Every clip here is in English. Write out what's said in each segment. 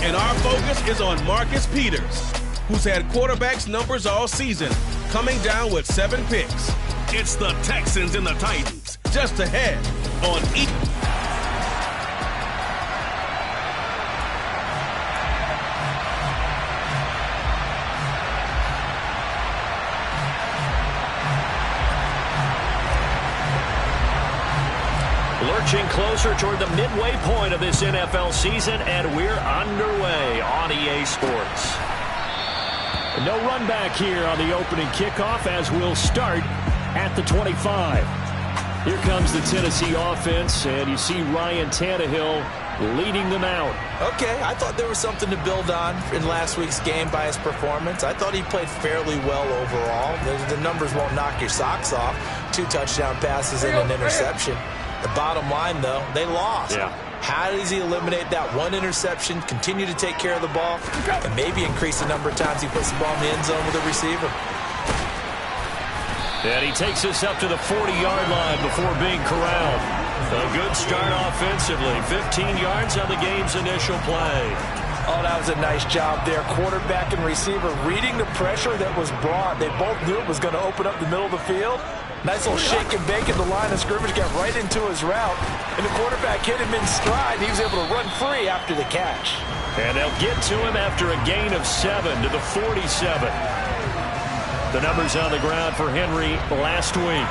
And our focus is on Marcus Peters, who's had quarterbacks numbers all season, coming down with 7 picks. It's the Texans and the Titans, just ahead on Lurching closer toward the midway point of this NFL season, and we're underway on EA Sports. No run back here on the opening kickoff as we'll start at the 25. Here comes the Tennessee offense, and you see Ryan Tannehill leading them out. Okay, I thought there was something to build on in last week's game by his performance. I thought he played fairly well overall. The numbers won't knock your socks off. 2 touchdown passes and an interception. The bottom line, though, they lost. Yeah. How does he eliminate that 1 interception, continue to take care of the ball, and maybe increase the number of times he puts the ball in the end zone with a receiver? And he takes us up to the 40-yard line before being corralled. A good start offensively. 15 yards on the game's initial play. Oh, that was a nice job there. Quarterback and receiver reading the pressure that was brought. They both knew it was going to open up the middle of the field. Nice little shake and bake at the line of scrimmage, got right into his route, and the quarterback hit him in stride, and he was able to run free after the catch. And they'll get to him after a gain of 7 to the 47. The numbers on the ground for Henry last week.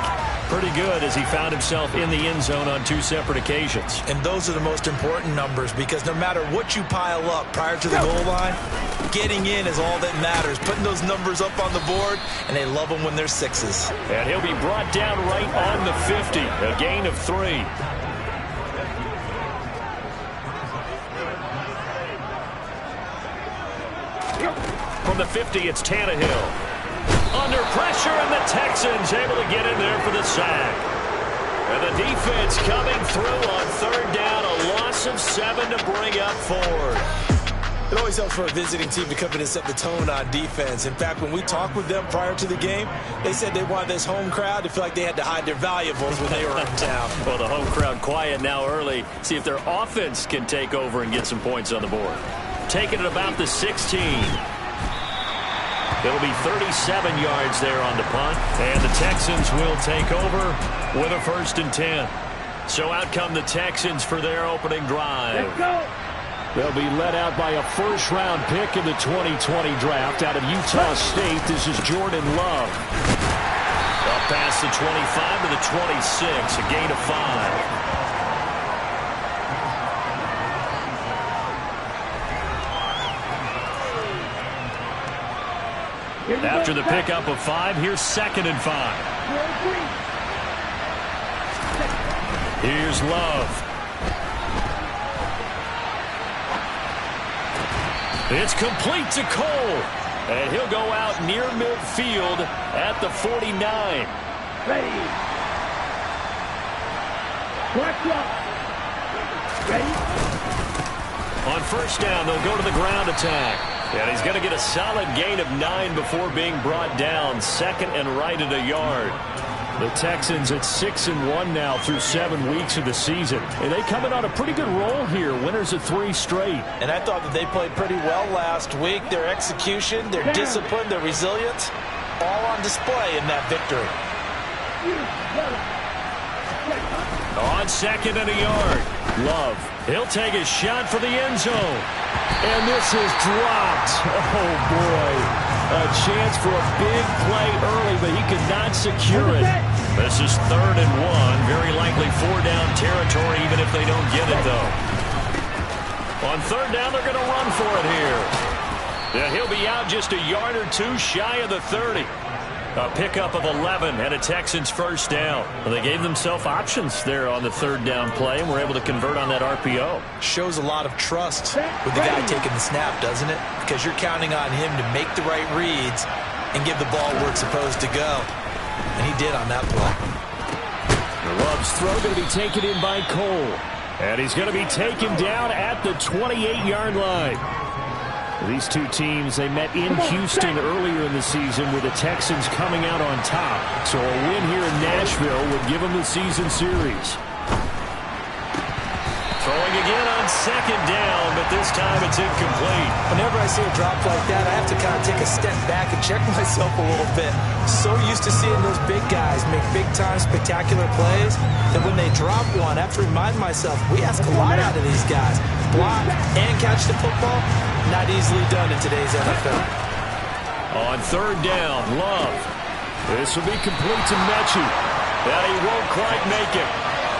Pretty good as he found himself in the end zone on 2 separate occasions. And those are the most important numbers because no matter what you pile up prior to the goal line, getting in is all that matters. Putting those numbers up on the board, and they love them when they're 6s. And he'll be brought down right on the 50. A gain of 3. From the 50, it's Tannehill. Under pressure, and the Texans able to get in there for the sack. And the defense coming through on 3rd down. A loss of 7 to bring up 4. It always helps for a visiting team to come in and set the tone on defense. In fact, when we talked with them prior to the game, they said they wanted this home crowd to feel like they had to hide their valuables when they were in town. Well, the home crowd quiet now early. See if their offense can take over and get some points on the board. Taking it about the 16. It'll be 37 yards there on the punt. And the Texans will take over with a 1st and 10. So out come the Texans for their opening drive. Let's go. They'll be led out by a 1st-round pick in the 2020 draft out of Utah State. This is Jordan Love. Up past the 25 to the 26, a gain of 5. After the pickup of 5, here's 2nd and 5. Here's Love. It's complete to Cole. And he'll go out near midfield at the 49. Ready. Ready. On 1st down, they'll go to the ground attack. And he's going to get a solid gain of 9 before being brought down. 2nd and right at a yard. The Texans at 6-1 now through 7 weeks of the season. And they come in on a pretty good roll here. Winners of 3 straight. And I thought that they played pretty well last week. Their execution, their discipline, their resilience, all on display in that victory. On 2nd and a yard. Love. He'll take a shot for the end zone. And this is dropped. Oh, boy. A chance for a big play early, but he could not secure it. This is 3rd and 1. Very likely 4-down territory, even if they don't get it, though. On 3rd down, they're going to run for it here. Yeah, he'll be out just a yard or 2 shy of the 30. A pickup of 11 and a Texans 1st down. Well, they gave themselves options there on the 3rd down play and were able to convert on that RPO. Shows a lot of trust with the guy taking the snap, doesn't it? Because you're counting on him to make the right reads and give the ball where it's supposed to go. And he did on that play. Love's throw going to be taken in by Cole. And he's going to be taken down at the 28-yard line. These 2 teams, they met in Houston earlier in the season with the Texans coming out on top. So a win here in Nashville would give them the season series. Throwing again on second down, but this time it's incomplete. Whenever I see a drop like that, I have to kind of take a step back and check myself a little bit. So used to seeing those big guys make big-time spectacular plays that when they drop one, I have to remind myself, we ask a lot out of these guys. Block and catch the football, not easily done in today's NFL. On third down, Love. This will be complete to Mechie. But he won't quite make it.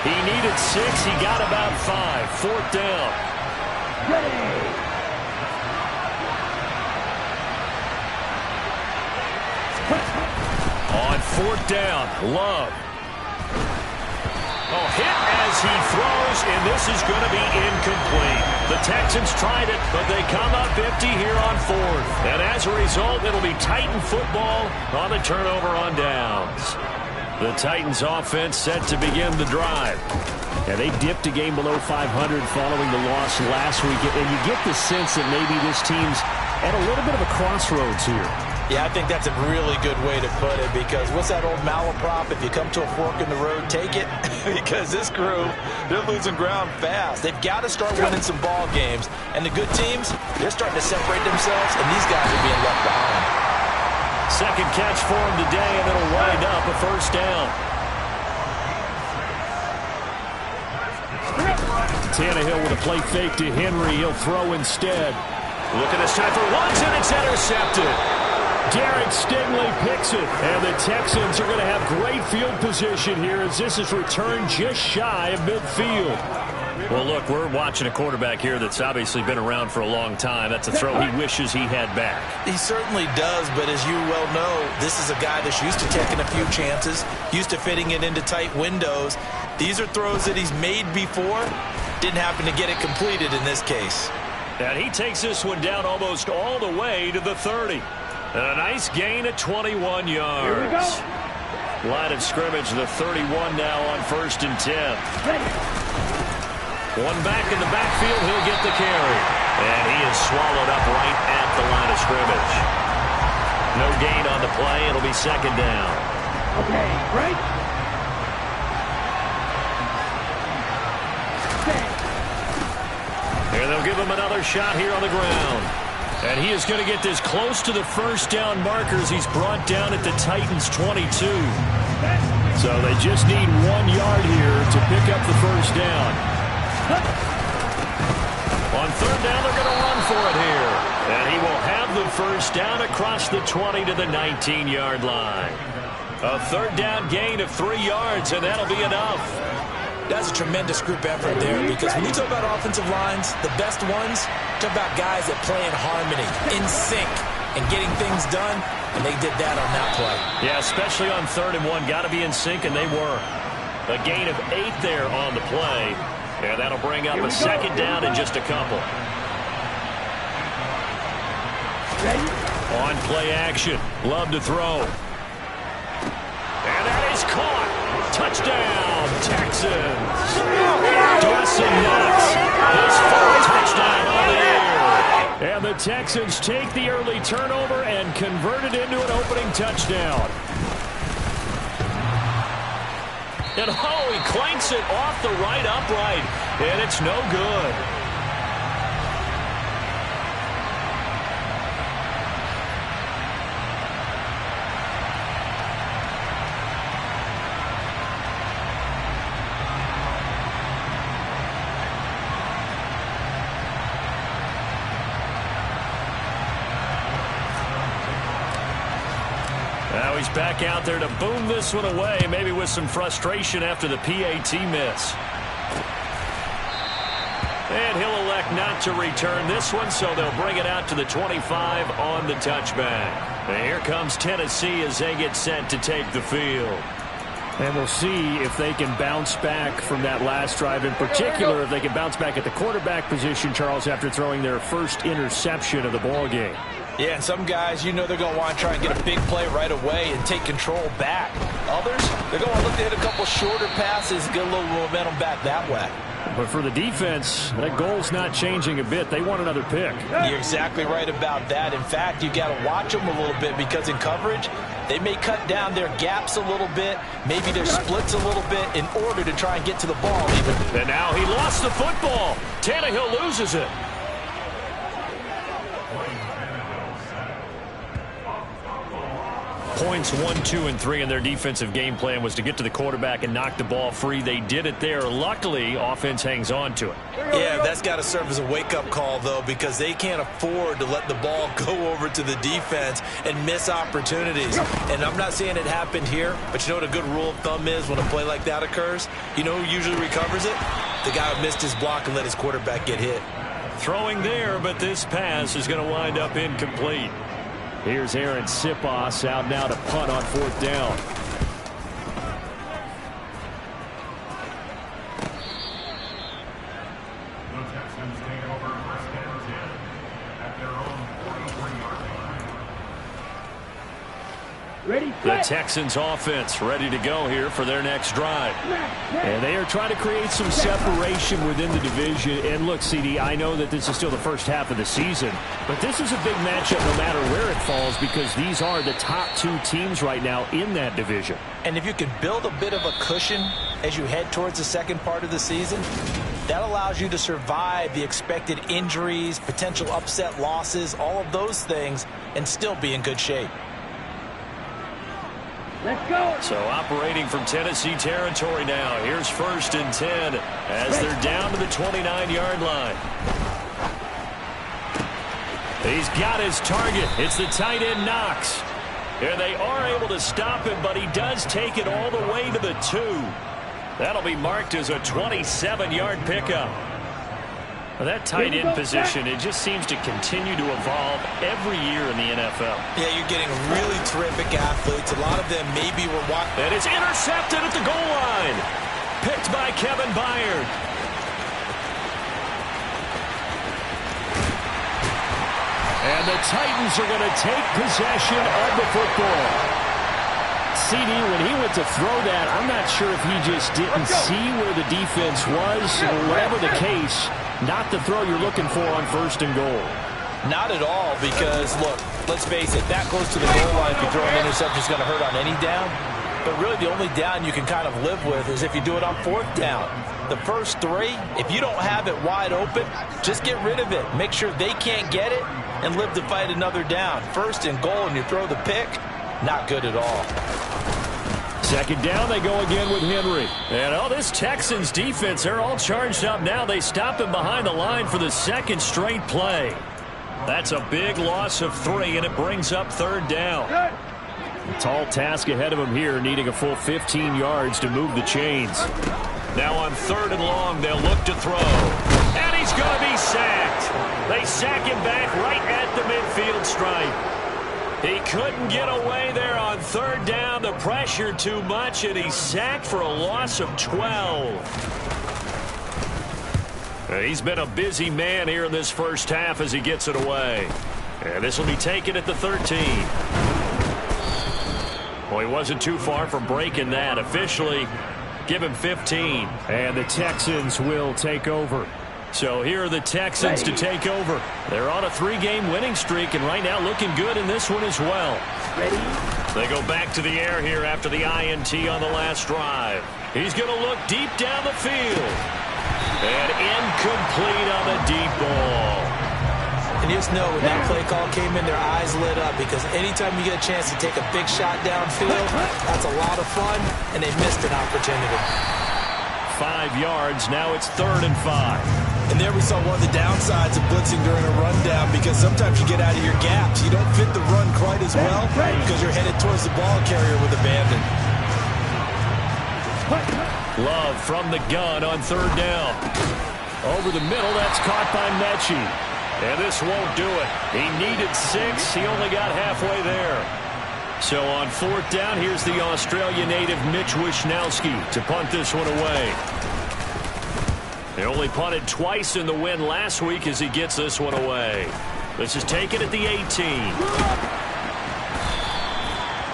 He needed 6. He got about 5. Fourth down. On fourth down, Love. Oh, hit as he throws, and this is going to be incomplete. The Texans tried it, but they come up empty here on fourth. And as a result, it'll be Titan football on the turnover on downs. The Titans offense set to begin the drive. Yeah, they dipped a game below 500 following the loss last week. And you get the sense that maybe this team's at a little bit of a crossroads here. Yeah, I think that's a really good way to put it, because what's that old malaprop? If you come to a fork in the road, take it. Because this crew, they're losing ground fast. They've got to start winning some ball games. And the good teams, they're starting to separate themselves, and these guys are being left behind. Second catch for him today, and it'll wind up a first down. Tannehill with a play fake to Henry. He'll throw instead. Looking this time for Woods, and it's intercepted. Derek Stingley picks it, and the Texans are going to have great field position here as this is returned just shy of midfield. Well, look, we're watching a quarterback here that's obviously been around for a long time. That's a throw he wishes he had back. He certainly does, but as you well know, this is a guy that's used to taking a few chances, used to fitting it into tight windows. These are throws that he's made before. Didn't happen to get it completed in this case. And he takes this one down almost all the way to the 30. And a nice gain at 21 yards. Here we go. Line of scrimmage, the 31 now on 1st and 10. One back in the backfield, he'll get the carry. And he is swallowed up right at the line of scrimmage. No gain on the play. It'll be second down. Okay, right. And they'll give him another shot here on the ground. And he is going to get this close to the first down markers. He's brought down at the Titans' 22. So they just need 1 yard here to pick up the first down. On third down, they're going to run for it here. And he will have the first down across the 20 to the 19-yard line. A third down gain of 3 yards, and that'll be enough. That's a tremendous group effort there, because when you talk about offensive lines, the best ones, talk about guys that play in harmony, in sync, and getting things done, and they did that on that play. Yeah, especially on 3rd and 1. Got to be in sync, and they were. A gain of 8 there on the play, and that'll bring up a second down in just a couple. Ready? On play action, Love to throw. And that is caught. Touchdown, Texans. Dawson Knox, his 4th touchdown on the year. And the Texans take the early turnover and convert it into an opening touchdown. And oh, he clanks it off the right upright, and it's no good. Now he's back out there to boom this one away, maybe with some frustration after the PAT miss. And he'll elect not to return this one, so they'll bring it out to the 25 on the touchback. And here comes Tennessee as they get set to take the field. And we'll see if they can bounce back from that last drive. In particular, if they can bounce back at the quarterback position, Charles, after throwing their first interception of the ball game. Yeah, and some guys, you know they're going to want to try and get a big play right away and take control back. Others, they're going to look to hit a couple shorter passes, get a little momentum back that way. But for the defense, that goal's not changing a bit. They want another pick. You're exactly right about that. In fact, you got to watch them a little bit, because in coverage, They may cut down their gaps a little bit, maybe their splits a little bit in order to try and get to the ball even. And now he lost the football. Tannehill loses it. Points 1, 2, and 3 in their defensive game plan was to get to the quarterback and knock the ball free. They did it there. Luckily, offense hangs on to it. Yeah, that's got to serve as a wake-up call, though, because they can't afford to let the ball go over to the defense and miss opportunities. And I'm not saying it happened here, but you know what a good rule of thumb is when a play like that occurs? You know who usually recovers it? The guy who missed his block and let his quarterback get hit. Throwing there, but this pass is going to wind up incomplete. Here's Aaron Sipos out now to punt on 4th down. The Texans offense ready to go here for their next drive. And they are trying to create some separation within the division. And look, CD, I know that this is still the first half of the season, but this is a big matchup no matter where it falls because these are the top 2 teams right now in that division. And if you can build a bit of a cushion as you head towards the second part of the season, that allows you to survive the expected injuries, potential upset losses, all of those things, and still be in good shape. Let's go. So operating from Tennessee territory now. Here's 1st and 10 as they're down to the 29-yard line. He's got his target. It's the tight end Knox. And they are able to stop him, but he does take it all the way to the 2. That'll be marked as a 27-yard pickup. Well, that tight end position, it just seems to continue to evolve every year in the NFL. Yeah, you're getting really terrific athletes. A lot of them maybe were watching. And it's intercepted at the goal line. Picked by Kevin Byard. And the Titans are going to take possession of the football. CD, when he went to throw that, I'm not sure if he just didn't see where the defense was. Whatever the case, not the throw you're looking for on 1st and goal. Not at all, because, look, let's face it, that goes to the goal line. If you throw an interception, it's going to hurt on any down. But really, the only down you can kind of live with is if you do it on 4th down. The first 3, if you don't have it wide open, just get rid of it. Make sure they can't get it and live to fight another down. 1st and goal, and you throw the pick, not good at all. 2nd down, they go again with Henry. And, this Texans defense, they're all charged up now. They stop him behind the line for the 2nd straight play. That's a big loss of 3, and it brings up 3rd down. A tall task ahead of him here, needing a full 15 yards to move the chains. Now on 3rd and long, they'll look to throw. And he's going to be sacked. They sack him back right at the midfield stripe. He couldn't get away there on 3rd down. The pressure too much, and he's sacked for a loss of 12. He's been a busy man here in this first half as he gets it away. And this will be taken at the 13. Well, he wasn't too far from breaking that. Officially, give him 15. And the Texans will take over. So here are the Texans to take over. They're on a 3-game winning streak, and right now looking good in this one as well. They go back to the air here after the INT on the last drive. He's going to look deep down the field. And incomplete on the deep ball. And just know when that play call came in, their eyes lit up, because anytime you get a chance to take a big shot downfield, that's a lot of fun, and they missed an opportunity. 5 yards. Now it's 3rd and 5. And there we saw one of the downsides of blitzing during a rundown, because sometimes you get out of your gaps. You don't fit the run quite as well because you're headed towards the ball carrier with abandon. Love from the gun on 3rd down. Over the middle, that's caught by Mechie. And this won't do it. He needed 6. He only got halfway there. So on 4th down, here's the Australia native Mitch Wishnowsky to punt this one away. They only punted twice in the win last week as he gets this one away. This is taken at the 18.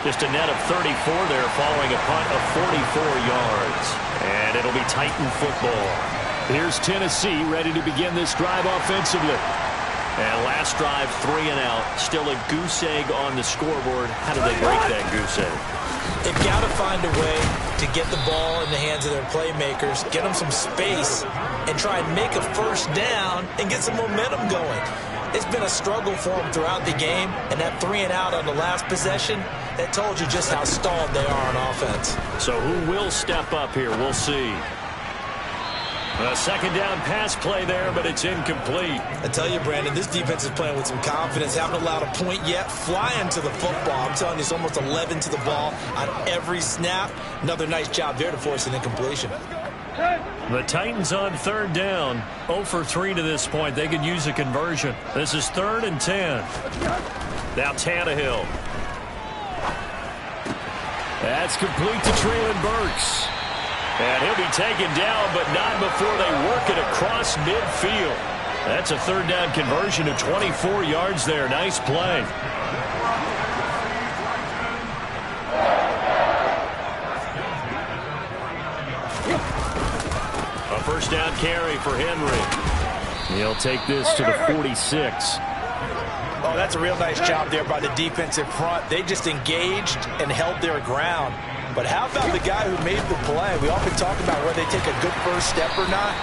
Just a net of 34 there following a punt of 44 yards. And it'll be Titan football. Here's Tennessee ready to begin this drive offensively. And last drive, 3 and out. Still a goose egg on the scoreboard. How do they break that goose egg? They've got to find a way to get the ball in the hands of their playmakers, get them some space, and try and make a first down and get some momentum going. It's been a struggle for them throughout the game, and that 3 and out on the last possession, that told you just how stalled they are on offense. So who will step up here? We'll see. A second down pass play there, but it's incomplete. I tell you, Brandon, this defense is playing with some confidence. Haven't allowed a point yet. Flying to the football. I'm telling you, it's almost 11 to the ball on every snap. Another nice job there to force an incompletion. The Titans on third down. 0 for 3 to this point. They could use a conversion. This is 3rd and 10. Now Tannehill. That's complete to Treylon Burks. And he'll be taken down, but not before they work it across midfield. That's a third down conversion of 24 yards there. Nice play. A first down carry for Henry. He'll take this to the 46. Oh, that's a real nice job there by the defensive front. They just engaged and held their ground. But how about the guy who made the play? We often talk about whether they take a good first step or not.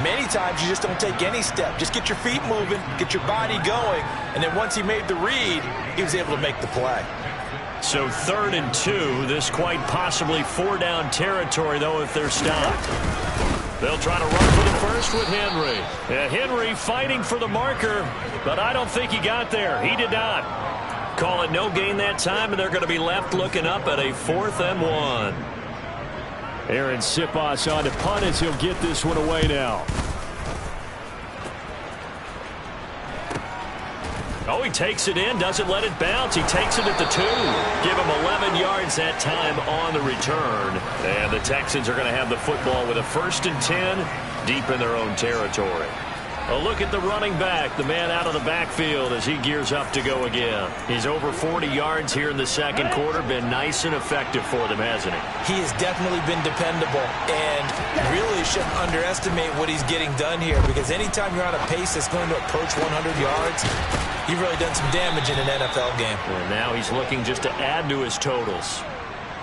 Many times you just don't take any step. Just get your feet moving, get your body going, and then once he made the read, he was able to make the play. So 3rd and 2. This quite possibly 4-down territory, though, if they're stopped. They'll try to run for the first with Henry. Henry fighting for the marker, but I don't think he got there. He did not. Call it no gain that time, and they're going to be left looking up at a 4th and 1. Aaron Siposs on to punt as he'll get this one away now. Oh, he takes it in, doesn't let it bounce. He takes it at the 2. Give him 11 yards that time on the return. And the Texans are going to have the football with a 1st and 10 deep in their own territory. A look at the running back, the man out of the backfield as he gears up to go again. He's over 40 yards here in the second quarter. Been nice and effective for them, hasn't he? He has definitely been dependable, and really shouldn't underestimate what he's getting done here, because anytime you're on a pace that's going to approach 100 yards, you've really done some damage in an NFL game. And now he's looking just to add to his totals.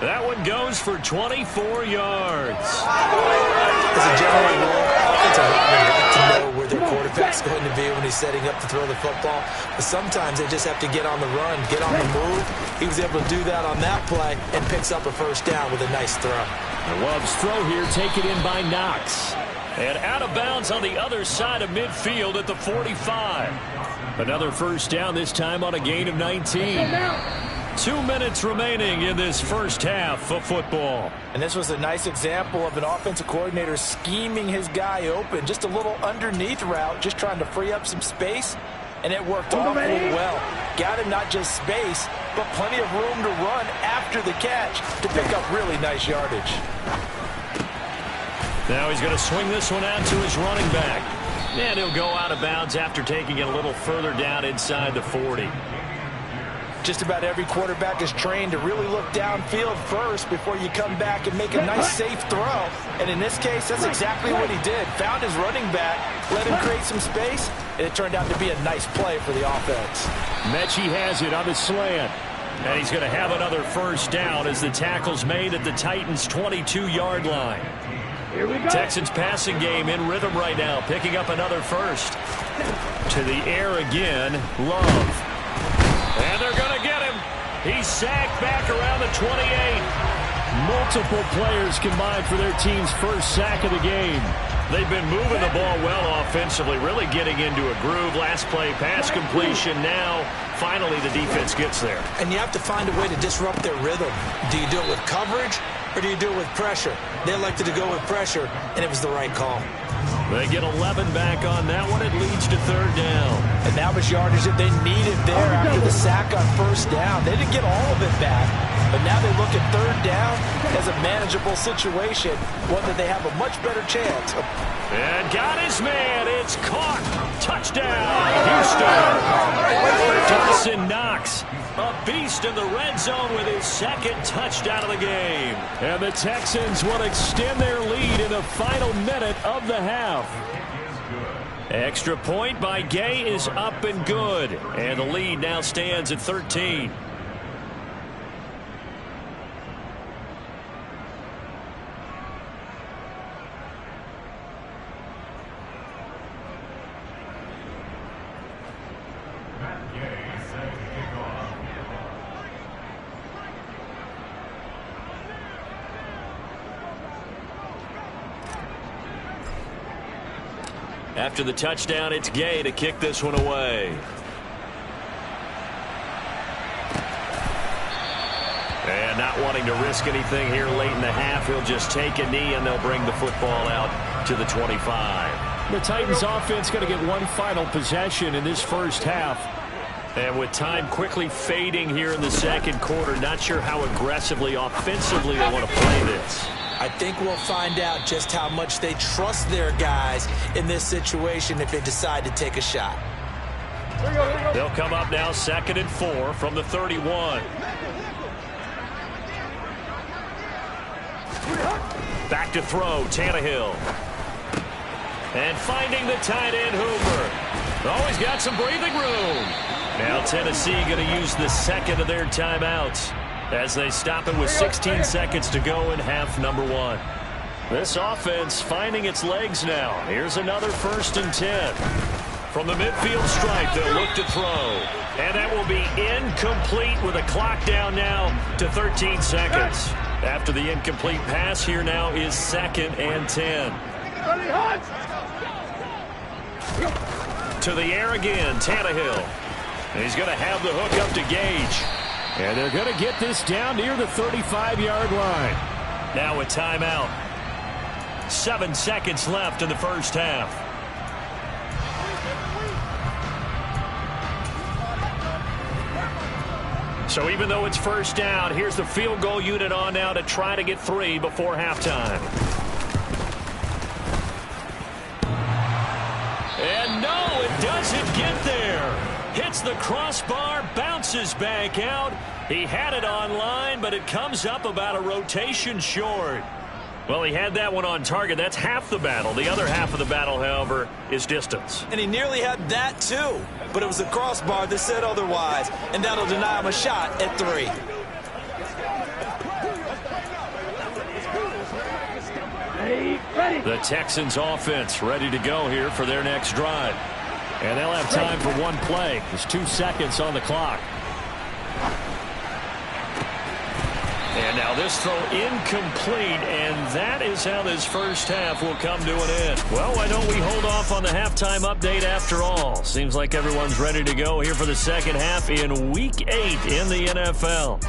That one goes for 24 yards. As a general rule, offensive linemen like to know where their quarterback's going to be when he's setting up to throw the football. But sometimes they just have to get on the run, get on the move. He was able to do that on that play and picks up a first down with a nice throw. Love's throw here taken in by Knox. And out of bounds on the other side of midfield at the 45. Another first down, this time on a gain of 19. 2 minutes remaining in this first half of football. And this was a nice example of an offensive coordinator scheming his guy open. Just a little underneath route, just trying to free up some space, and it worked awfully well. Got him not just space, but plenty of room to run after the catch to pick up really nice yardage. Now he's going to swing this one out to his running back. And he'll go out of bounds after taking it a little further down inside the 40. Just about every quarterback is trained to really look downfield first before you come back and make a nice, safe throw. And in this case, that's exactly what he did. Found his running back, let him create some space, and it turned out to be a nice play for the offense. Mechie has it on the slant. And he's going to have another first down as the tackle's made at the Titans' 22-yard line. Texans passing game in rhythm right now, picking up another first. To the air again, Love. And they're going to get him. He's sacked back around the 28. Multiple players combined for their team's first sack of the game. They've been moving the ball well offensively, really getting into a groove. Last play, pass completion. Now, finally, the defense gets there. And you have to find a way to disrupt their rhythm. Do you do it with coverage, or do you do it with pressure? They elected to go with pressure, and it was the right call. They get 11 back on that one. It leads to third down. And that was yardage that they needed there after the sack on first down. They didn't get all of it back, but now they look at third down as a manageable situation, one that they have a much better chance of. And got his man. It's caught. Touchdown, Houston. Dawson Knox, a beast in the red zone with his second touchdown of the game. And the Texans will extend their lead in the final minute of the half. Extra point by Gay is up and good. And the lead now stands at 13. After the touchdown, it's Gay to kick this one away. And not wanting to risk anything here late in the half, he'll just take a knee and they'll bring the football out to the 25. The Titans offense going to get one final possession in this first half. And with time quickly fading here in the second quarter, not sure how aggressively, offensively they want to play this. I think we'll find out just how much they trust their guys in this situation if they decide to take a shot. They'll come up now 2nd and 4 from the 31. Back to throw, Tannehill. And finding the tight end, Hoover. Oh, he's got some breathing room. Now Tennessee going to use the second of their timeouts as they stop it with 16 seconds to go in half number 1. This offense finding its legs now. Here's another 1st and 10. From the midfield stripe, they'll look to throw. And that will be incomplete with a clock down now to 13 seconds. After the incomplete pass, here now is 2nd and 10. To the air again, Tannehill. And he's going to have the hook up to Gage. And they're going to get this down near the 35-yard line. Now a timeout. 7 seconds left in the first half. So even though it's first down, here's the field goal unit on now to try to get 3 before halftime. And no, it doesn't get there. Hits the crossbar, bounces back out. He had it on line, but it comes up about a rotation short. Well, he had that one on target. That's half the battle. The other half of the battle, however, is distance. And he nearly had that, too. But it was the crossbar that said otherwise. And that'll deny him a shot at 3. The Texans offense ready to go here for their next drive. And they'll have time for one play. There's 2 seconds on the clock. And now this throw incomplete, and that is how this first half will come to an end. Well, why don't we hold off on the halftime update after all? Seems like everyone's ready to go here for the second half in Week 8 in the NFL.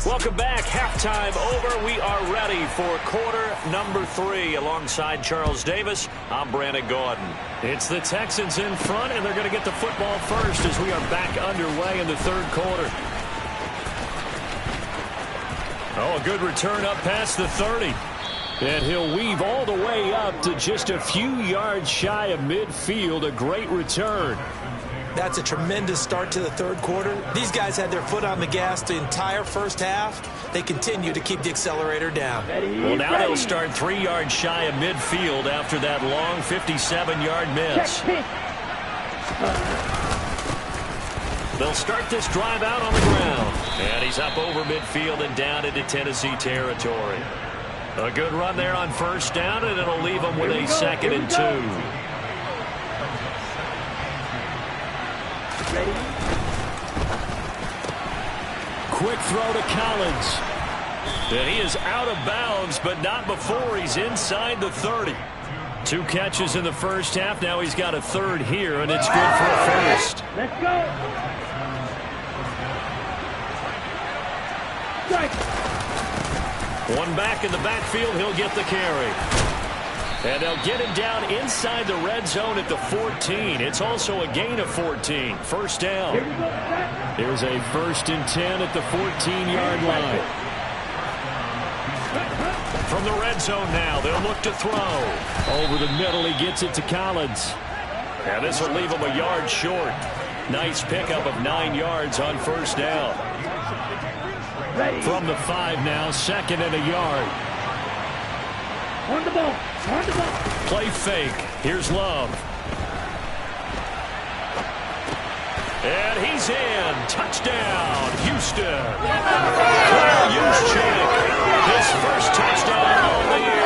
Welcome back. Halftime over. We are ready for quarter number 3. Alongside Charles Davis, I'm Brandon Gordon. It's the Texans in front, and they're going to get the football first as we are back underway in the third quarter. Oh, a good return up past the 30. And he'll weave all the way up to just a few yards shy of midfield. A great return. That's a tremendous start to the third quarter. These guys had their foot on the gas the entire first half. They continue to keep the accelerator down. Well, now they'll start 3 yards shy of midfield after that long 57-yard miss. They'll start this drive out on the ground. And he's up over midfield and down into Tennessee territory. A good run there on first down, and it'll leave them with a 2nd and 2. Quick throw to Collins. And he is out of bounds, but not before he's inside the 30. 2 catches in the first half. Now he's got a 3rd here, and it's good for a first. Let's go. One back in the backfield. He'll get the carry. And they'll get him down inside the red zone at the 14. It's also a gain of 14. First down. There's a 1st and 10 at the 14-yard line. From the red zone now, they'll look to throw. Over the middle, he gets it to Collins. And this will leave him a yard short. Nice pickup of 9 yards on first down. From the 5 now, 2nd and a yard. On the ball. Play fake. Here's Love. And he's in. Touchdown, Houston. Kyle Juszczyk, his first touchdown of the year.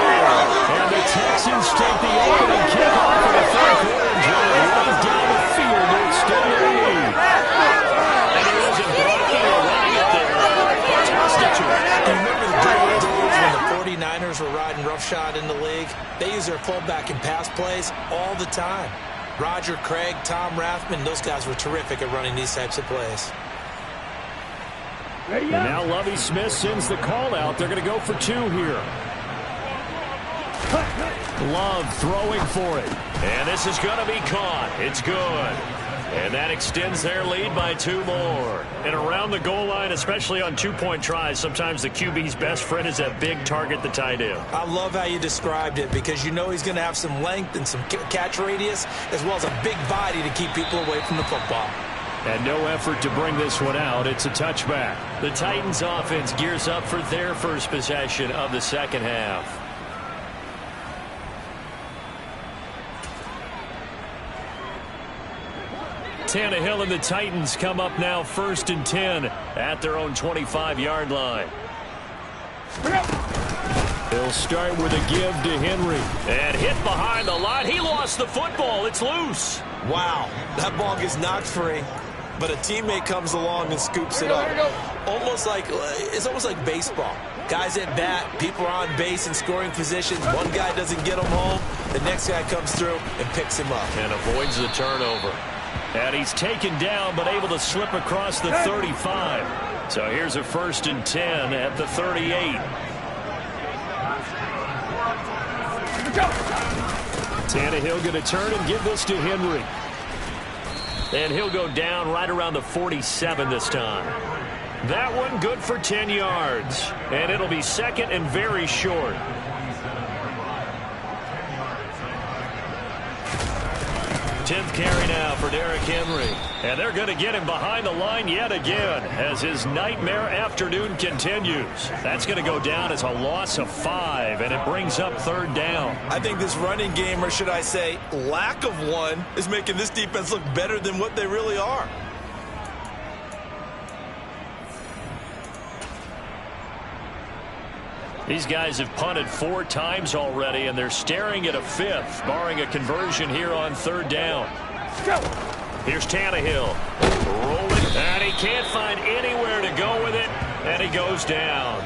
And the Texans take the opening kickoff in the third quarter and drive right down the field to extend the lead. And he wasn't blocking or running it there. Fantastic choice. You remember the good old days when the 49ers were riding roughshod in the league? They use their fullback in pass plays all the time. Roger Craig, Tom Rathman, those guys were terrific at running these types of plays. And now Lovie Smith sends the call out. They're going to go for 2 here. Love throwing for it. And this is going to be caught. It's good. And that extends their lead by 2 more. And around the goal line, especially on 2-point tries, sometimes the QB's best friend is that big target, the tight end. I love how you described it because you know he's going to have some length and some catch radius as well as a big body to keep people away from the football. And no effort to bring this one out. It's a touchback. The Titans offense gears up for their first possession of the second half. Tannehill and the Titans come up now 1st and 10 at their own 25-yard line. They'll start with a give to Henry. And hit behind the line. He lost the football. It's loose. Wow, that ball gets knocked free, but a teammate comes along and scoops it up. It's almost like baseball. Guys at bat, people are on base in scoring position. One guy doesn't get him home. The next guy comes through and picks him up. And avoids the turnover. And he's taken down, but able to slip across the 35. So here's a 1st and 10 at the 38. Tannehill going to turn and give this to Henry. And he'll go down right around the 47 this time. That one good for 10 yards. And it'll be 2nd and very short. 10th carry now for Derrick Henry. And they're going to get him behind the line yet again as his nightmare afternoon continues. That's going to go down as a loss of 5, and it brings up 3rd down. I think this running game, or should I say lack of one, is making this defense look better than what they really are. These guys have punted 4 times already, and they're staring at a 5th, barring a conversion here on 3rd down. Here's Tannehill. Rolling, and he can't find anywhere to go with it, and he goes down.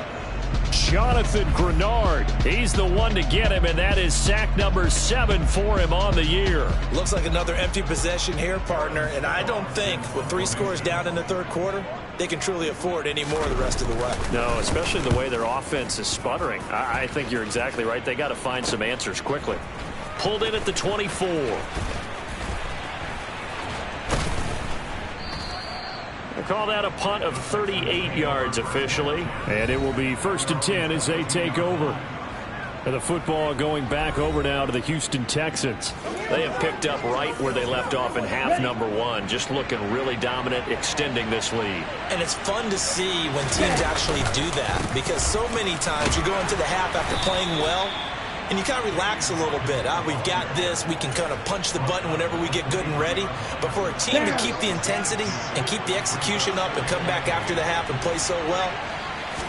Jonathan Grenard, he's the one to get him, and that is sack number 7 for him on the year. Looks like another empty possession here, partner, and I don't think with 3 scores down in the 3rd quarter, they can truly afford any more the rest of the way. No, especially the way their offense is sputtering. I think you're exactly right. They got to find some answers quickly. Pulled in at the 24. They call that a punt of 38 yards officially. And it will be 1st and 10 as they take over. And the football going back over now to the Houston Texans. They have picked up right where they left off in half number 1. Just looking really dominant, extending this lead. And it's fun to see when teams actually do that, because so many times you go into the half after playing well, and you kind of relax a little bit. We've got this. We can kind of punch the button whenever we get good and ready. But for a team to keep the intensity and keep the execution up and come back after the half and play so well,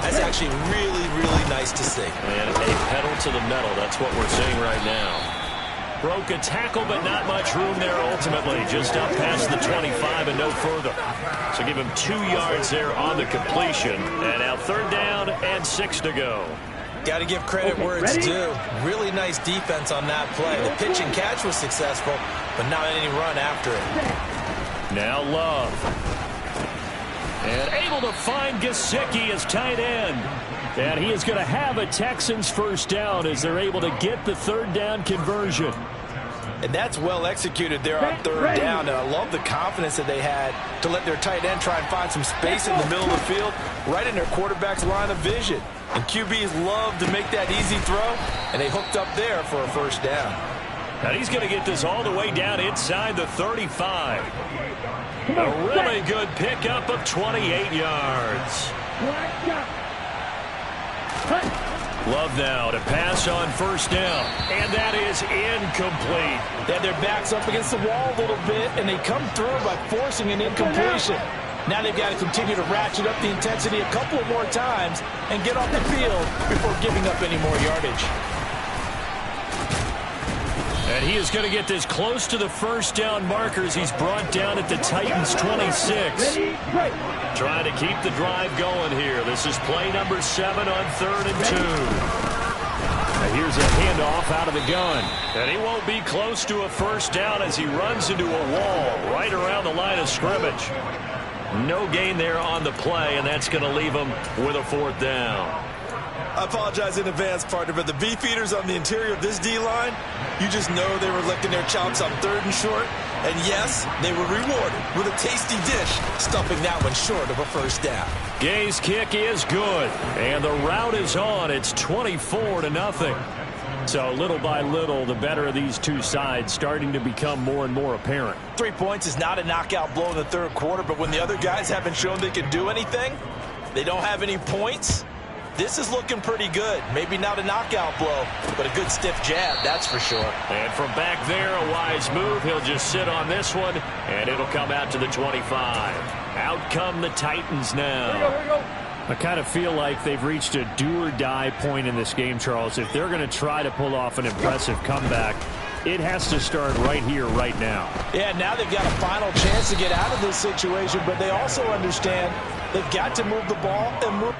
that's actually really, really nice to see. And a pedal to the metal. That's what we're seeing right now. Broke a tackle, but not much room there ultimately. Just up past the 25 and no further. So give him 2 yards there on the completion. And now 3rd down and 6 to go. Got to give credit where it's due. Really nice defense on that play. The pitch and catch was successful, but not any run after it. Now Love. And able to find Gesicki as tight end. And he is going to have a Texans 1st down as they're able to get the 3rd down conversion. And that's well executed there on 3rd down. And I love the confidence that they had to let their tight end try and find some space in the middle of the field, right in their quarterback's line of vision. And QBs love to make that easy throw, and they hooked up there for a 1st down. And he's going to get this all the way down inside the 35. A really good pickup of 28 yards. Love now to pass on first down. And that is incomplete. They had their backs up against the wall a little bit, and they come through by forcing an incompletion. Now they've got to continue to ratchet up the intensity a couple more times and get off the field before giving up any more yardage. And he is going to get this close to the first down markers. He's brought down at the Titans' 26. Trying to keep the drive going here. This is play number 7 on 3rd and 2. And here's a handoff out of the gun. And he won't be close to a first down as he runs into a wall right around the line of scrimmage. No gain there on the play, and that's going to leave him with a 4th down. I apologize in advance, partner, but the beefeaters on the interior of this D-line, you just know they were licking their chops on 3rd and short. And yes, they were rewarded with a tasty dish, stuffing that one short of a first down. Gay's kick is good, and the route is on. It's 24-0. So little by little, the better of these two sides starting to become more and more apparent. 3 points is not a knockout blow in the 3rd quarter, but when the other guys haven't shown they can do anything, they don't have any points. This is looking pretty good. Maybe not a knockout blow, but a good stiff jab, that's for sure. And from back there, a wise move. He'll just sit on this one, and it'll come out to the 25. Out come the Titans now. Here we go. I kind of feel like they've reached a do-or-die point in this game, Charles. If they're going to try to pull off an impressive comeback, it has to start right here, right now. Yeah, now they've got a final chance to get out of this situation, but they also understand they've got to move the ball and move.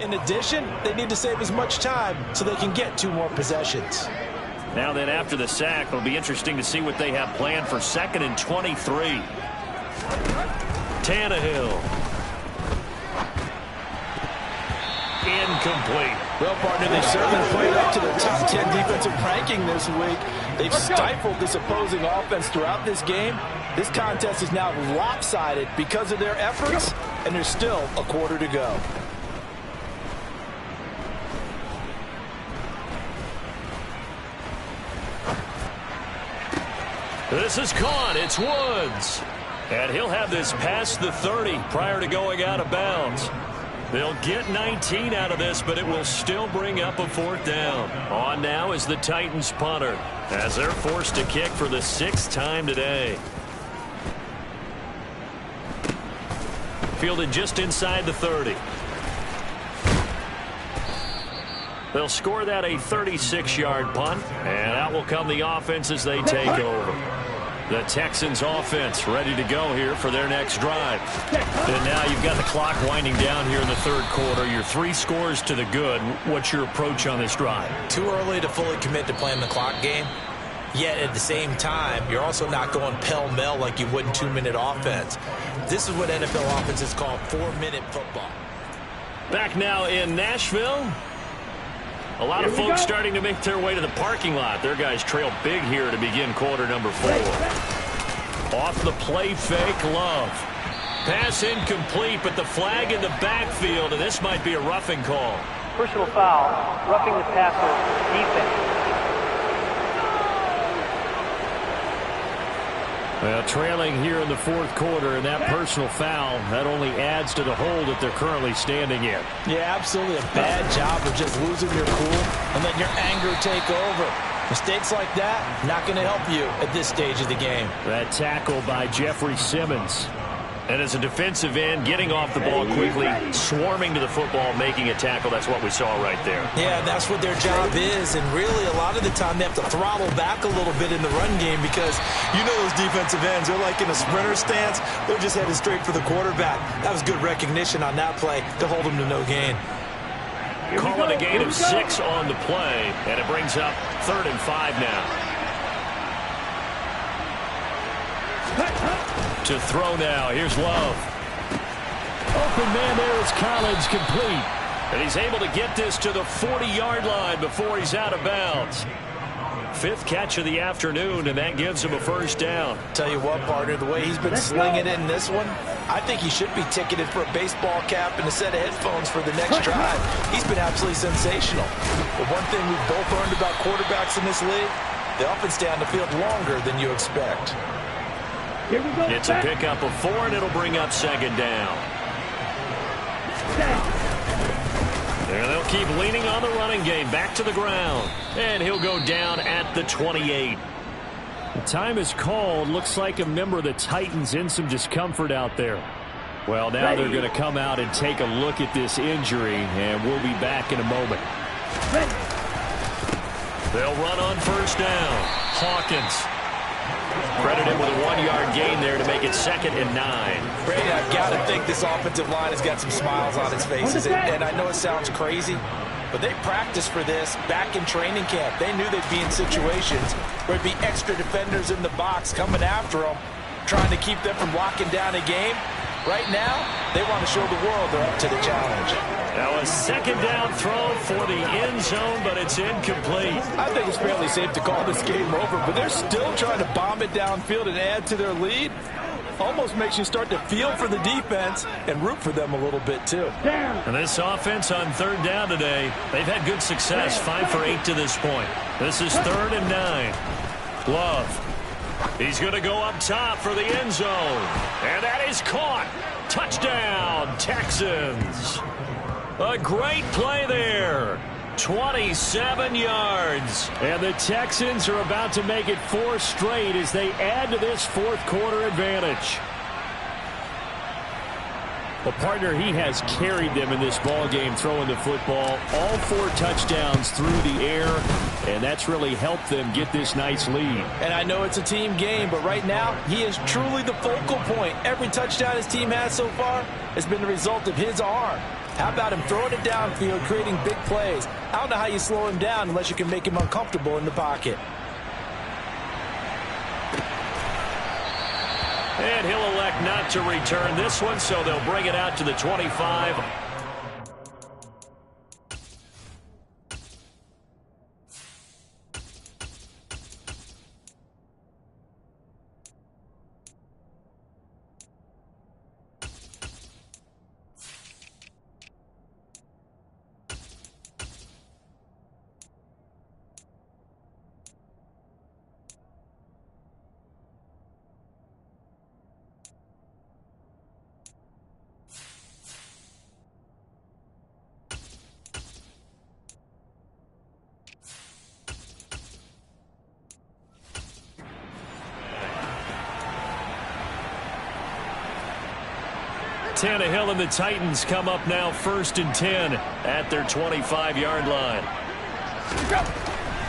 In addition, they need to save as much time so they can get 2 more possessions. Now then, after the sack, it'll be interesting to see what they have planned for 2nd and 23. Tannehill. Incomplete. Well, partner, they certainly played up to the top 10 defensive ranking this week. They've stifled this opposing offense throughout this game. This contest is now lopsided because of their efforts, and there's still a quarter to go. This is caught. It's Woods. And he'll have this past the 30 prior to going out of bounds. They'll get 19 out of this, but it will still bring up a 4th down. On now is the Titans punter, as they're forced to kick for the 6th time today. Fielded just inside the 30. They'll score that a 36-yard punt, and out will come the offense as they take over. The Texans offense ready to go here for their next drive. And now you've got the clock winding down here in the 3rd quarter. You're 3 scores to the good. What's your approach on this drive? Too early to fully commit to playing the clock game. Yet at the same time, you're also not going pell-mell like you would in 2-minute offense. This is what NFL offenses call 4-minute football. Back now in Nashville. A lot of folks starting to make their way to the parking lot. Their guys trail big here to begin quarter number 4. Off the play fake, Love. Pass incomplete, but the flag in the backfield, and this might be a roughing call. Personal foul, roughing the passer, defense. Well, trailing here in the 4th quarter, and that personal foul, that only adds to the hole that they're currently standing in. Yeah, absolutely a bad job of just losing your cool and letting your anger take over. Mistakes like that, not going to help you at this stage of the game. That tackle by Jeffrey Simmons. And as a defensive end, getting off the ball quickly, swarming to the football, making a tackle, that's what we saw right there. Yeah, that's what their job is, and really a lot of the time they have to throttle back a little bit in the run game because you know those defensive ends, they're like in a sprinter stance, they're just headed straight for the quarterback. That was good recognition on that play to hold them to no gain. Calling a gain of 6 on the play, and it brings up 3rd and 5 now. To throw now. Here's Love. Open man there is Collins, complete. And he's able to get this to the 40-yard line before he's out of bounds. Fifth catch of the afternoon, and that gives him a first down. Tell you what, partner, the way he's been slinging it in this one, I think he should be ticketed for a baseball cap and a set of headphones for the next drive. He's been absolutely sensational. The one thing we've both learned about quarterbacks in this league, they often stay on the field longer than you expect. Here we go. It's a pickup of 4, and it'll bring up second down. There, they'll keep leaning on the running game. Back to the ground. And he'll go down at the 28. The time is called. Looks like a member of the Titans in some discomfort out there. Well, now they're going to come out and take a look at this injury, and we'll be back in a moment. They'll run on first down. Hawkins. Credit him with a 1-yard gain there to make it 2nd and 9. Brady, I've got to think this offensive line has got some smiles on its faces. And I know it sounds crazy, but they practiced for this back in training camp. They knew they'd be in situations where there'd be extra defenders in the box coming after them, trying to keep them from locking down a game. Right now, they want to show the world they're up to the challenge. Now a second down throw for the end zone, but it's incomplete. I think it's fairly safe to call this game over, but they're still trying to bomb it downfield and add to their lead. Almost makes you start to feel for the defense and root for them a little bit, too. And this offense on third down today, they've had good success, 5 for 8 to this point. This is 3rd and 9. Love. He's going to go up top for the end zone. And that is caught. Touchdown, Texans. A great play there. 27 yards. And the Texans are about to make it 4 straight as they add to this fourth quarter advantage. Well, partner, he has carried them in this ball game throwing the football. All 4 touchdowns through the air, and that's really helped them get this nice lead. And I know it's a team game, but right now, he is truly the focal point. Every touchdown his team has so far has been the result of his arm. How about him throwing it downfield, creating big plays? I don't know how you slow him down unless you can make him uncomfortable in the pocket. And he'll elect not to return this one, so they'll bring it out to the 25. Tannehill and the Titans come up now 1st and 10 at their 25-yard line.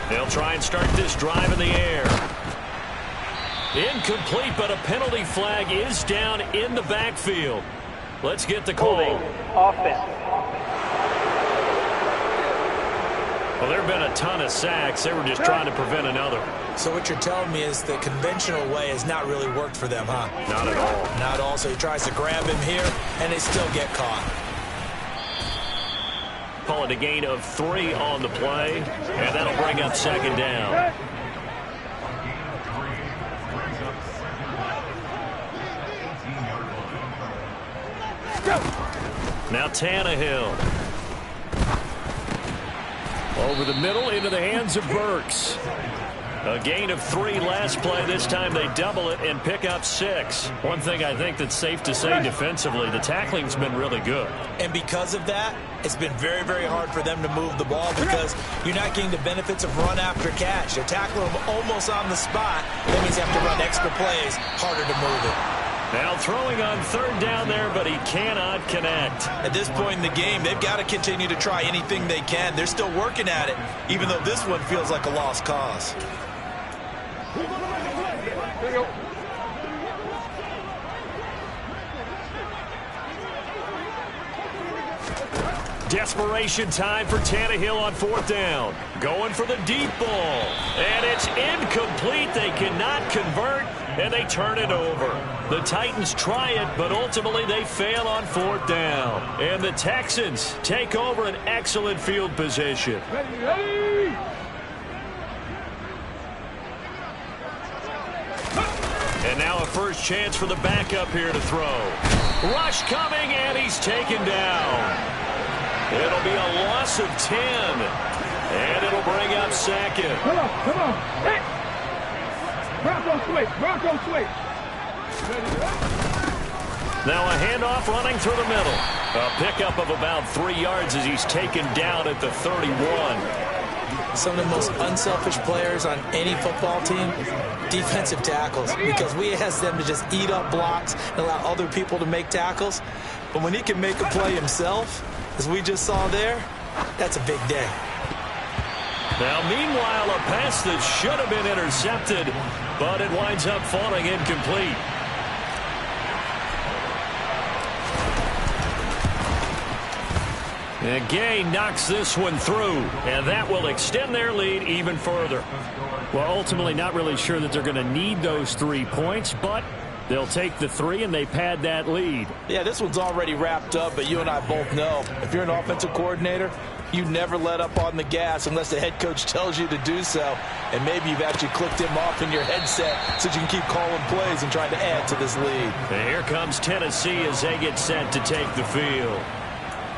They'll try and start this drive in the air. Incomplete, but a penalty flag is down in the backfield. Let's get the call. Offense. Well, there have been a ton of sacks. They were just trying to prevent another. So what you're telling me is the conventional way has not really worked for them, huh? Not at all. Not at all. So he tries to grab him here, and they still get caught. Call it a gain of 3 on the play, and that'll bring up second down. Now Tannehill. Over the middle into the hands of Burks. A gain of 3 last play. This time they double it and pick up 6. One thing I think that's safe to say defensively, the tackling's been really good. And because of that, it's been very, very hard for them to move the ball because you're not getting the benefits of run after catch. They're tackling them almost on the spot. That means you have to run extra plays, harder to move it. Now throwing on third down there, but he cannot connect. At this point in the game, they've got to continue to try anything they can. They're still working at it, even though this one feels like a lost cause. Desperation time for Tannehill on 4th down. Going for the deep ball. And it's incomplete. They cannot convert, and they turn it over. The Titans try it, but ultimately they fail on 4th down. And the Texans take over an excellent field position. And now a first chance for the backup here to throw. Rush coming, and he's taken down. It'll be a loss of 10. And it'll bring up second. Come on. Hey! Bronco switch. Now a handoff running through the middle. A pickup of about 3 yards as he's taken down at the 31. Some of the most unselfish players on any football team, defensive tackles, because we ask them to just eat up blocks and allow other people to make tackles. But when he can make a play himself, as we just saw there, that's a big day. Now, meanwhile, a pass that should have been intercepted, but it winds up falling incomplete. And Gay knocks this one through, and that will extend their lead even further. Well, ultimately, not really sure that they're going to need those 3 points, but they'll take the 3 and they pad that lead. Yeah, this one's already wrapped up, but you and I both know if you're an offensive coordinator, you never let up on the gas unless the head coach tells you to do so. And maybe you've actually clicked him off in your headset so you can keep calling plays and trying to add to this lead. And here comes Tennessee as they get set to take the field.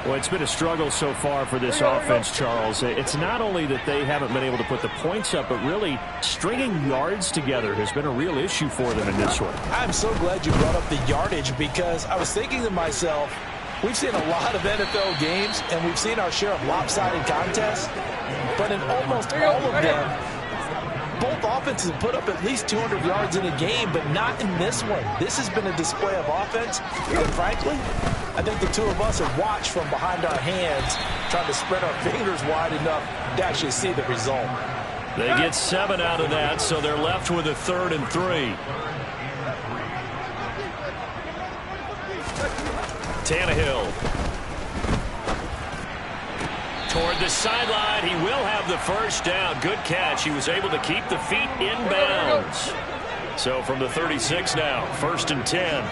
Well, it's been a struggle so far for this offense, Charles. It's not only that they haven't been able to put the points up, but really stringing yards together has been a real issue for them in this one. I'm so glad you brought up the yardage, because I was thinking to myself, we've seen a lot of NFL games, and we've seen our share of lopsided contests, but in almost all of them, both offenses have put up at least 200 yards in a game, but not in this one. This has been a display of offense, and frankly, I think the two of us have watched from behind our hands, trying to spread our fingers wide enough to actually see the result. They get 7 out of that, so they're left with a 3rd and 3. Tannehill. Toward the sideline, he will have the first down. Good catch. He was able to keep the feet in bounds. So from the 36 now, 1st and 10.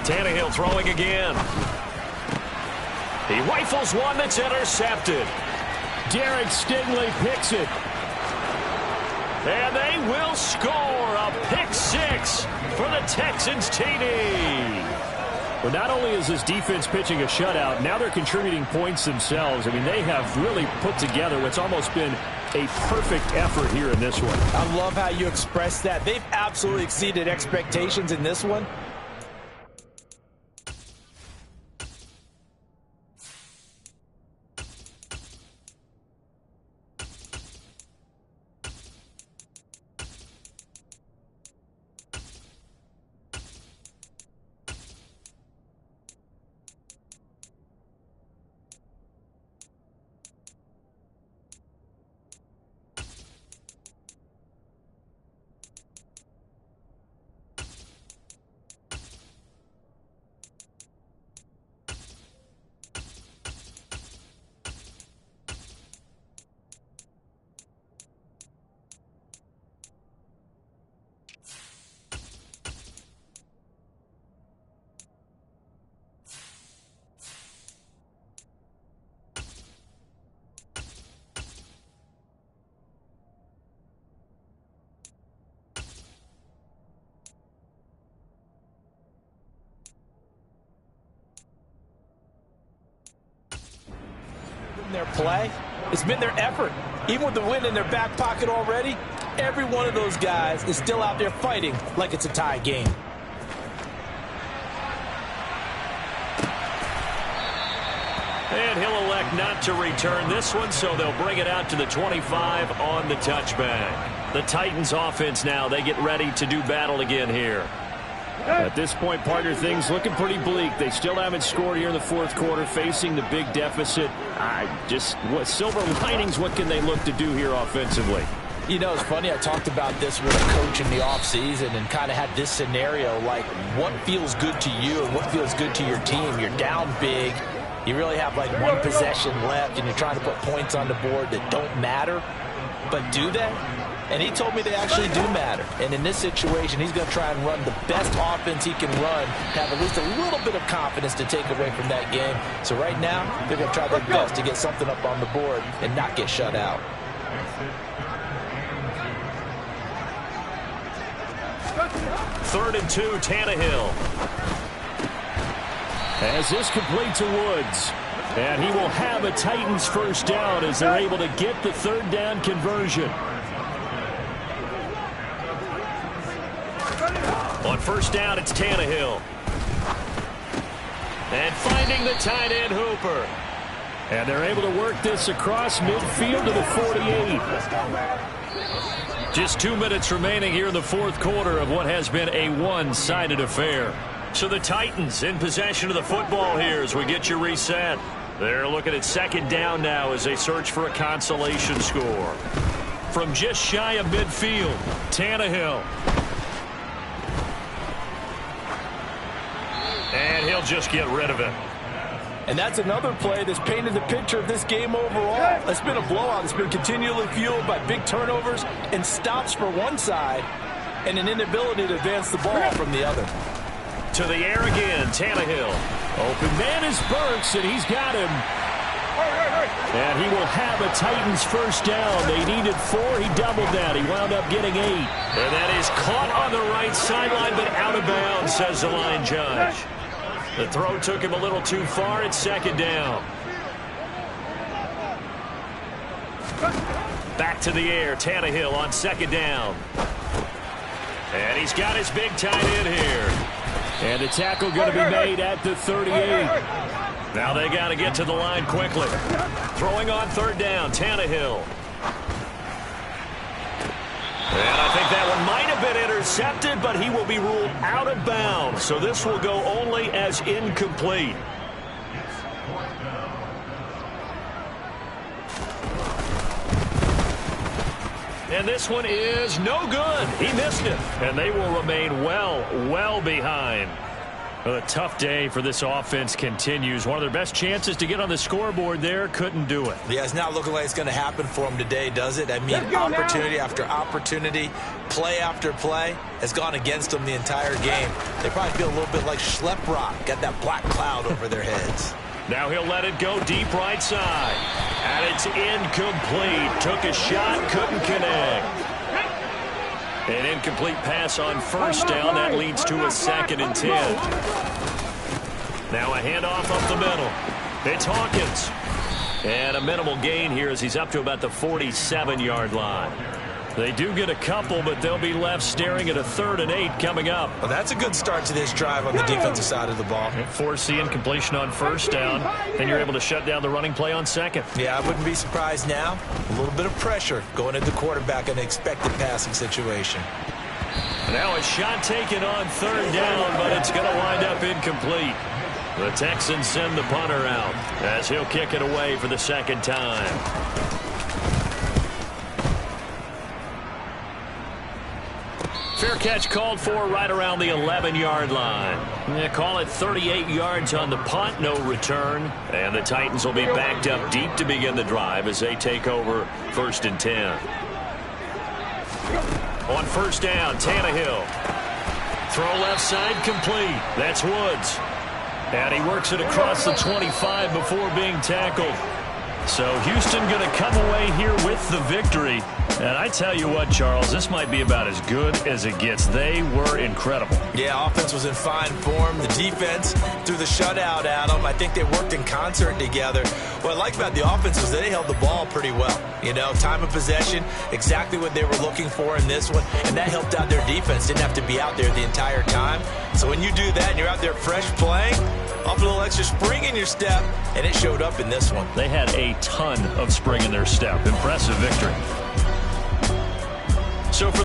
Tannehill throwing again. He rifles one that's intercepted. Derek Stingley picks it. And they will score a pick 6 for the Texans TD. Well, not only is this defense pitching a shutout, now they're contributing points themselves. I mean, they have really put together what's almost been a perfect effort here in this one. I love how you express that. They've absolutely exceeded expectations in this one. Their play, it's been their effort. Even with the win in their back pocket already, every one of those guys is still out there fighting like it's a tie game. And he'll elect not to return this one, so they'll bring it out to the 25 on the touchback. The Titans offense now, they get ready to do battle again here. At this point, partner, things looking pretty bleak. They still haven't scored here in the 4th quarter, facing the big deficit. What silver linings, what can they look to do here offensively? You know, it's funny, I talked about this with a coach in the offseason and kind of had this scenario, like what feels good to you and what feels good to your team. You're down big. You really have like one possession left, and you're trying to put points on the board that don't matter. But do they? And he told me they actually do matter. And in this situation, he's going to try and run the best offense he can run, have at least a little bit of confidence to take away from that game. So right now, they're going to try their best to get something up on the board and not get shut out. 3rd and 2, Tannehill. As this complete to Woods. And he will have a Titans first down as they're able to get the 3rd down conversion. On 1st down, it's Tannehill. And finding the tight end, Hooper. And they're able to work this across midfield to the 48. Just 2 minutes remaining here in the 4th quarter of what has been a one-sided affair. So the Titans in possession of the football here as we get you reset. They're looking at 2nd down now as they search for a consolation score. From just shy of midfield, Tannehill. And he'll just get rid of it. And that's another play that's painted the picture of this game overall. It's been a blowout. It's been continually fueled by big turnovers and stops for one side and an inability to advance the ball from the other. To the air again, Tannehill. Open man is Burks, and he's got him. And he will have a Titans first down. They needed 4. He doubled that. He wound up getting 8. And that is caught on the right sideline, but out of bounds, says the line judge. The throw took him a little too far. It's 2nd down. Back to the air. Tannehill on 2nd down. And he's got his big tight end here. And the tackle going to be made at the 38. Now they got to get to the line quickly. Throwing on 3rd down, Tannehill. And I think that one might have been intercepted, but he will be ruled out of bounds. So this will go only as incomplete. And this one is no good. He missed it. And they will remain well behind. Well, a tough day for this offense continues. One of their best chances to get on the scoreboard there, couldn't do it. Yeah, it's not looking like it's going to happen for them today, does it? I mean, opportunity after opportunity, play after play has gone against them the entire game. They probably feel a little bit like Schlep Rock, got that black cloud over their heads. Now he'll let it go deep right side. And it's incomplete. Took a shot, couldn't connect. An incomplete pass on 1st down. That leads to a 2nd and 10. Now a handoff up the middle. It's Hawkins. And a minimal gain here as he's up to about the 47-yard line. They do get a couple, but they'll be left staring at a 3rd and 8 coming up. Well, that's a good start to this drive on the defensive side of the ball. Force the incompletion on 1st down. Then you're able to shut down the running play on 2nd. Yeah, I wouldn't be surprised now. A little bit of pressure going at the quarterback in an expected passing situation. Now a shot taken on 3rd down, but it's going to wind up incomplete. The Texans send the punter out as he'll kick it away for the 2nd time. Fair catch called for right around the 11-yard line. Yeah, call it 38 yards on the punt, no return. And the Titans will be backed up deep to begin the drive as they take over 1st and 10. On 1st down, Tannehill. Throw left side complete. That's Woods. And he works it across the 25 before being tackled. So Houston going to come away here with the victory. And I tell you what, Charles, this might be about as good as it gets. They were incredible. Yeah, offense was in fine form. The defense threw the shutout at them. I think they worked in concert together. What I like about the offense was they held the ball pretty well. You know, time of possession, exactly what they were looking for in this one. And that helped out their defense. Didn't have to be out there the entire time. So when you do that and you're out there fresh playing, off a little extra spring in your step, and it showed up in this one. They had a ton of spring in their step. Impressive victory. So for